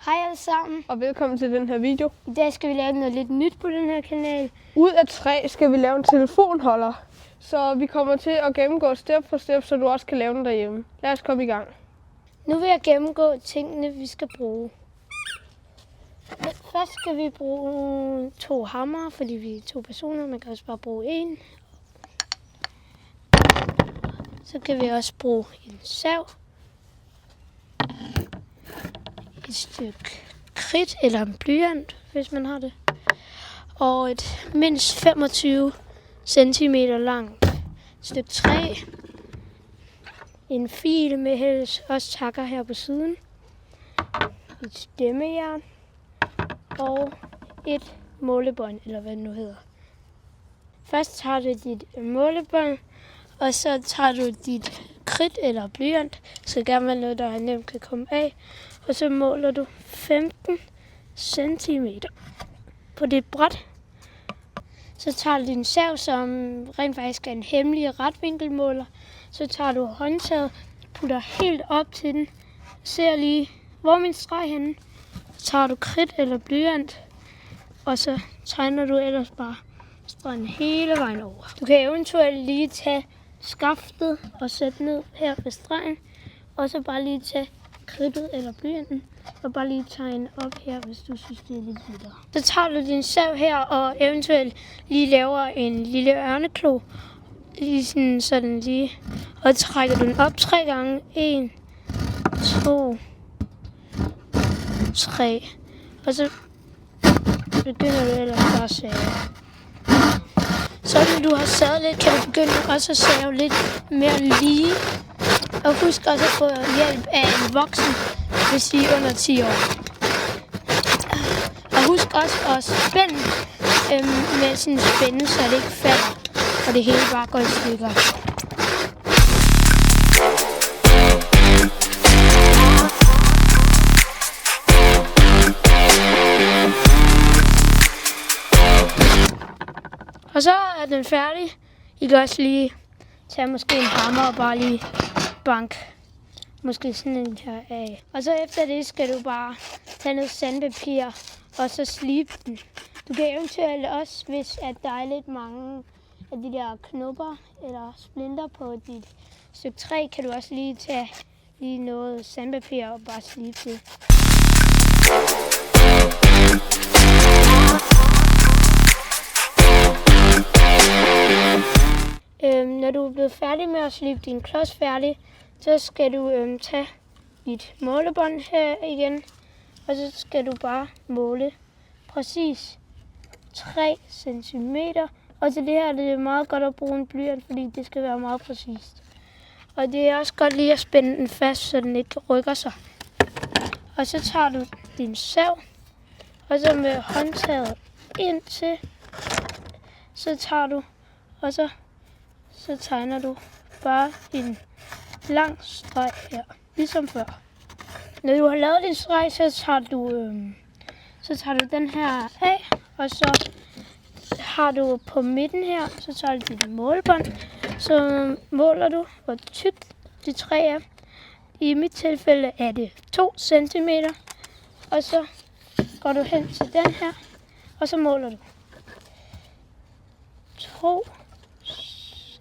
Hej alle sammen, og velkommen til den her video. I dag skal vi lave noget lidt nyt på den her kanal. Ud af træ skal vi lave en telefonholder, så vi kommer til at gennemgå step for step, så du også kan lave den derhjemme. Lad os komme i gang. Nu vil jeg gennemgå tingene, vi skal bruge. Først skal vi bruge 2 hammer, fordi vi er 2 personer. Man kan også bare bruge 1. Så kan vi også bruge en sav, et stykke kridt eller en blyant, hvis man har det, og et mindst 25 cm langt stykke træ, en fil med helst også takker her på siden, et stemmejern og et målebånd, eller hvad det nu hedder. Først tager du dit målebånd, og så tager du dit kridt eller blyant, så gerne være noget, der nemt kan komme af, og så måler du 15 cm på dit bræt. Så tager du din sav, som rent faktisk er en hemmelig retvinkelmåler. Så tager du håndtaget, putter helt op til den, ser lige, hvor min streg henne. Så tager du kridt eller blyant, og så tegner du ellers bare stregen hele vejen over. Du kan eventuelt lige tage skaftet og sætte ned her ved stregen, og så bare lige tage kridtet eller blyanten, og bare lige tegne op her, hvis du synes, det er lidt vildere. Så tager du din sav her, og eventuelt lige laver en lille ørneklo, lige sådan lige, og trækker du den op 3 gange. 1, 2, 3, og så begynder du ellers bare at save. Så når du har savet lidt, kan du begynde også at save lidt mere lige. Og husk også at få hjælp af en voksen, hvis I er under 10 år. Og husk også at spænde med sådan en spænde, så det ikke falder, og det hele bare går i stykker. Og så er den færdig. I kan også lige tage måske en hammer og bare lige bank måske sådan en her af. Og så efter det skal du bare tage noget sandpapir og så slibe den. Du kan eventuelt også, hvis at der er lidt mange af de der knopper eller splinter på dit stykke træ, kan du også lige tage lige noget sandpapir og bare slibe det. Når du er blevet færdig med at slibe din klods færdig, så skal du tage dit målebånd her igen, og så skal du bare måle præcis 3 cm. Og til det her det er meget godt at bruge en blyant, fordi det skal være meget præcist. Og det er også godt lige at spænde den fast, så den ikke rykker sig. Og så tager du din sav, og så med håndtaget ind til, så tager du, og så tegner du bare en lang streg her, ligesom før. Når du har lavet din streg, så tager du den her af, og så har du på midten her, så tager du dit målebånd, så måler du, hvor tykt det træ er. I mit tilfælde er det 2 cm, og så går du hen til den her, og så måler du 2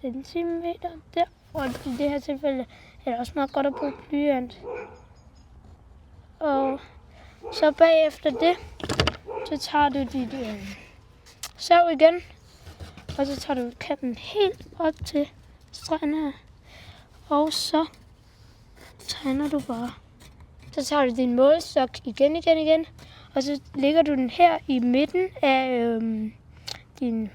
centimeter der, og i det her tilfælde er det også meget godt at bruge blyant. Og så bagefter det, så tager du dit sav igen, og så tager du kanten helt op til stregen her, og så tegner du bare. Så tager du din målestok igen, og så lægger du den her i midten af din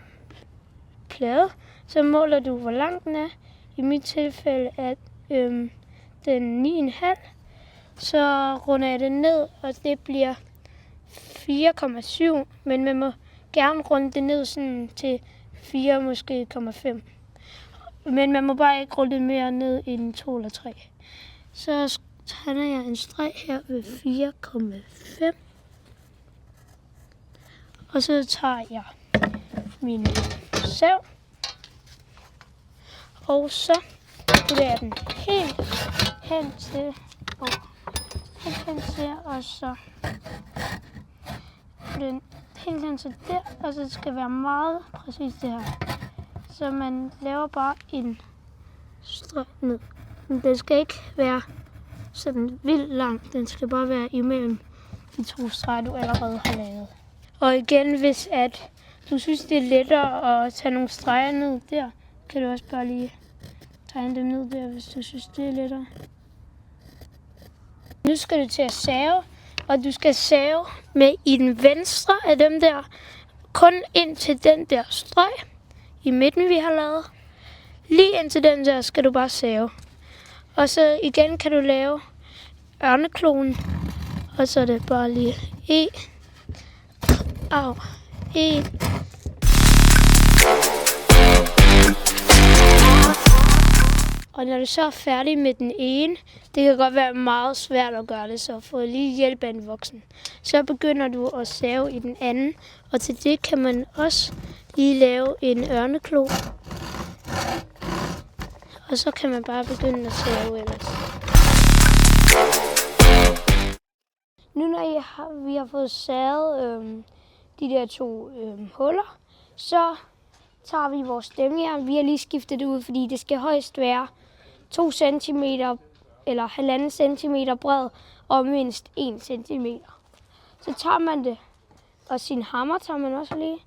plade. Så måler du, hvor lang den er. I mit tilfælde er den 9,5. Så runder jeg det ned, og det bliver 4,7. Men man må gerne runde det ned sådan til 4, måske 0,5. Men man må bare ikke rulle det mere ned end 2 eller 3. Så tegner jeg en streg her ved 4,5. Og så tager jeg min sav. Og så putter jeg den helt hen til helt hen til, og så den helt hen til der, og så skal være meget præcis det her. Så man laver bare en streg ned. Men den skal ikke være sådan vildt lang. Den skal bare være imellem de 2 streger, du allerede har lavet. Og igen, hvis at du synes, det er lettere at tage nogle streger ned der, kan du også bare lige tegne dem ned der, hvis du synes, det er lettere. Nu skal du til at save, og du skal save med i den venstre af dem der, kun ind til den der streg i midten, vi har lavet. Lige ind til den der skal du bare save. Og så igen kan du lave ørneklonen, og så er det bare lige en. Og når du så er færdig med den ene, det kan godt være meget svært at gøre det, så få lige hjælp af en voksen. Så begynder du at save i den anden, og til det kan man også lige lave en ørneklo. Og så kan man bare begynde at save ellers. Nu når vi har fået savet de der 2 huller, så tager vi vores stemmejern. Vi har lige skiftet det ud, fordi det skal højst være 2 cm eller 1,5 cm bred og mindst 1 cm. Så tager man det, og sin hammer tager man også lige,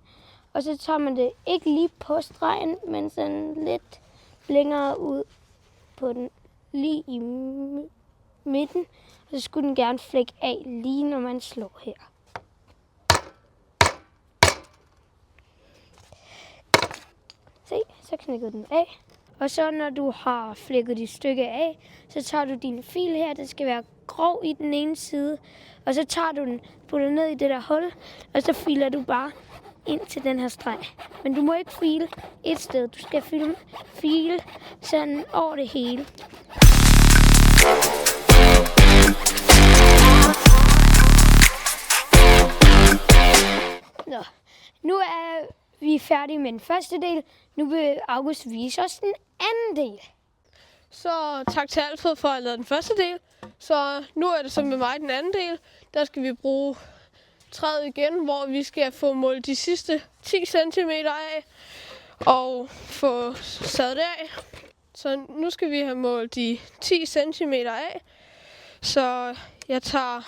og så tager man det ikke lige på stregen, men sådan lidt længere ud på den, lige i midten. Og så skulle den gerne flække af, lige når man slår her. Se, så knækkede den af. Og så når du har flækket dit stykke af, så tager du din fil her. Det skal være grov i den ene side. Og så tager du den, putter ned i det der hul, og så filer du bare ind til den her streg. Men du må ikke file et sted. Du skal file sådan over det hele. Nå, nu er vi færdige med den første del. Nu vil August vise os den anden del. Så tak til Alfred for at lave den første del. Så nu er det så med mig den anden del. Der skal vi bruge træet igen, hvor vi skal få målt de sidste 10 cm af og få savet det af. Så nu skal vi have målt de 10 cm af. Så jeg tager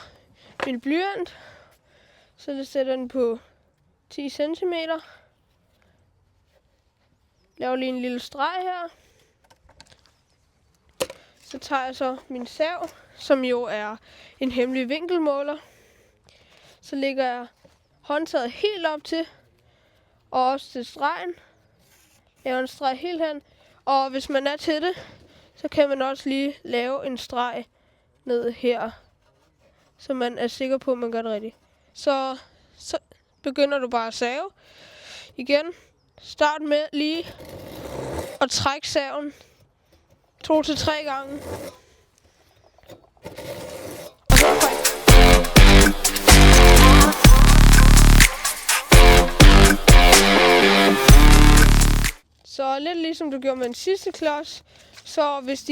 min blyant, så det sætter den på 10 cm. Laver lige en lille streg her. Så tager jeg så min sav, som jo er en hemmelig vinkelmåler. Så lægger jeg håndtaget helt op til, og også til stregen. Laver en streg helt hen. Og hvis man er til det, så kan man også lige lave en streg ned her, så man er sikker på, at man gør det rigtigt. Så begynder du bare at save. Igen, start med lige at trække saven 2 til 3 gange. Og så træk. Så lidt ligesom du gjorde med den sidste klods, så hvis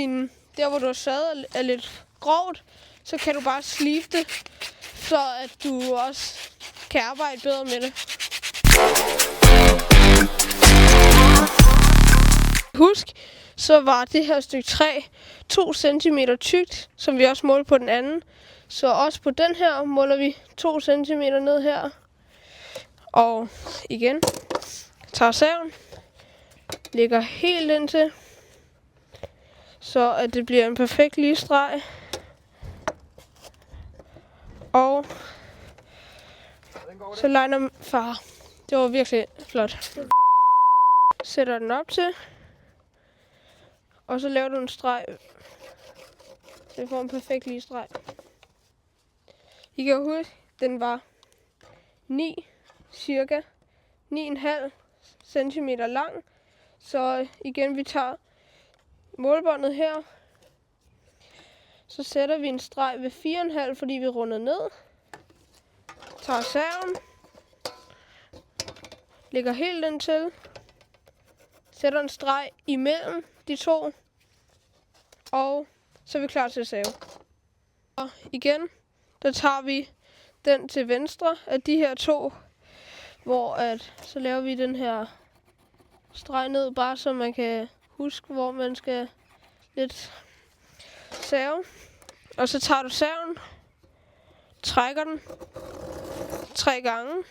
der hvor du har savet er lidt grovt, så kan du bare slibe det, så at du også kan arbejde bedre med det. Husk, så var det her stykke træ 2 cm tykt, som vi også målte på den anden. Så også på den her måler vi 2 cm ned her. Og igen, tager saven, lægger helt indtil, så at det bliver en perfekt lige streg. Og så liner far. Det var virkelig flot. Sætter den op til, og så laver du en streg. Så vi får en perfekt lige streg. I kan huske, den var cirka 9,5 cm lang. Så igen, vi tager målbåndet her. Så sætter vi en streg ved 4,5, fordi vi runder ned. Tager saven. Lægger helt den til. Sætter en streg imellem de to. Og så er vi klar til at save. Og igen, der tager vi den til venstre af de her to, hvor så laver vi den her streg ned, bare så man kan huske, hvor man skal lidt save. Og så tager du saven, trækker den 3 gange.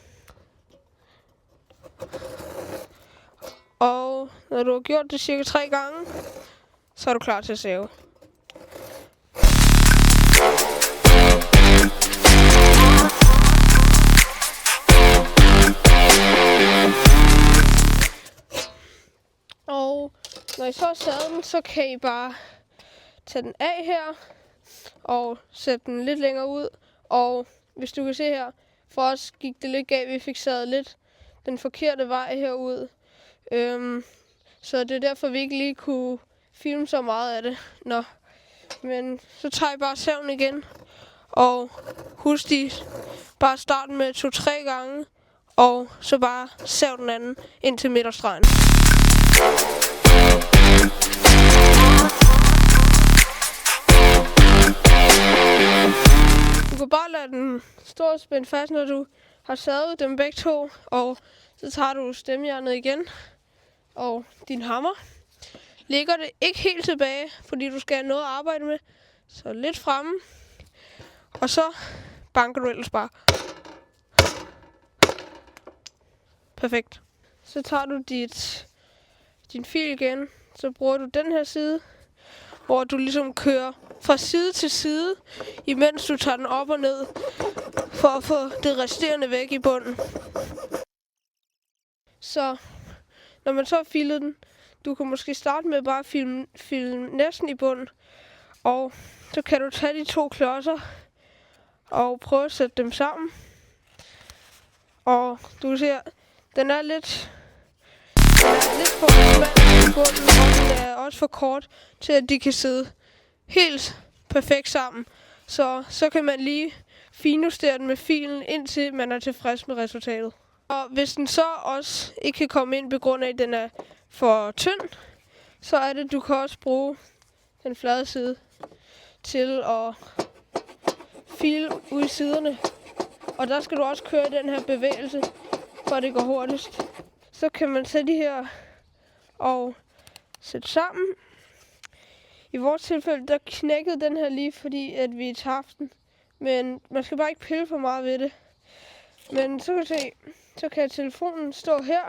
Og når du har gjort det cirka 3 gange, så er du klar til at save. Og når I så har savet den, så kan I bare tage den af her og sætte den lidt længere ud. Og hvis du kan se her, for os gik det lidt galt. Vi fik savet lidt den forkerte vej herud. Så det er derfor, vi ikke lige kunne filme så meget af det. Nå. Men så tager I bare saven igen. Og husk I bare starten med 2-3 gange. Og så bare sav den anden ind til midterstregen. Du kan bare lade den stå og spænde fast, når du har savet dem begge to. Og så tager du stemmejernet igen. Og din hammer. Lægger det ikke helt tilbage, fordi du skal have noget at arbejde med. Så lidt fremme. Og så banker du ellers bare. Perfekt. Så tager du din fil igen. Så bruger du den her side, hvor du ligesom kører fra side til side, imens du tager den op og ned, for at få det resterende væk i bunden. Så når man så har filet den, du kan måske starte med bare at filme næsten i bunden, og så kan du tage de 2 klodser og prøve at sætte dem sammen. Og du kan se her, den er lidt for smal i bunden, og den er også for kort til, at de kan sidde helt perfekt sammen. Så kan man lige finjustere den med filen, indtil man er tilfreds med resultatet. Og hvis den så også ikke kan komme ind på grund af, at den er for tynd, så er det, du kan også bruge den flade side til at file ud i siderne. Og der skal du også køre den her bevægelse, for at det går hurtigst. Så kan man tage de her og sætte sammen. I vores tilfælde, der knækkede den her lige, fordi at vi tabte den. Men man skal bare ikke pille for meget ved det. Men så kan du se, så kan telefonen stå her.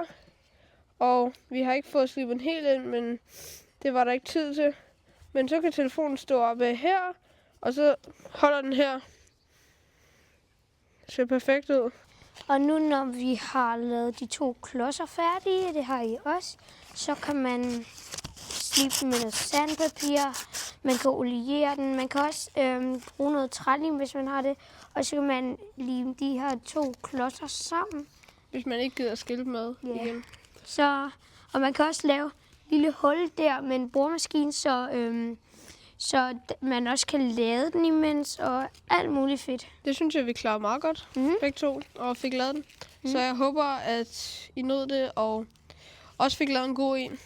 Og vi har ikke fået slibet den helt ind, men det var der ikke tid til. Men så kan telefonen stå oppe her, og så holder den her. Det ser perfekt ud. Og nu når vi har lavet de 2 klodser færdige, det har I også, så kan man slibe den med noget sandpapir. Man kan oliere den. Man kan også bruge noget trælim, hvis man har det. Og så kan man lime de her 2 klodser sammen. Hvis man ikke gider at skille med igen. Og man kan også lave et lille hul der med en boremaskine, så man også kan lade den imens, og alt muligt fedt. Det synes jeg, vi klarede meget godt, begge to, og fik lavet den. Så jeg håber, at I nød det, og også fik lavet en god en.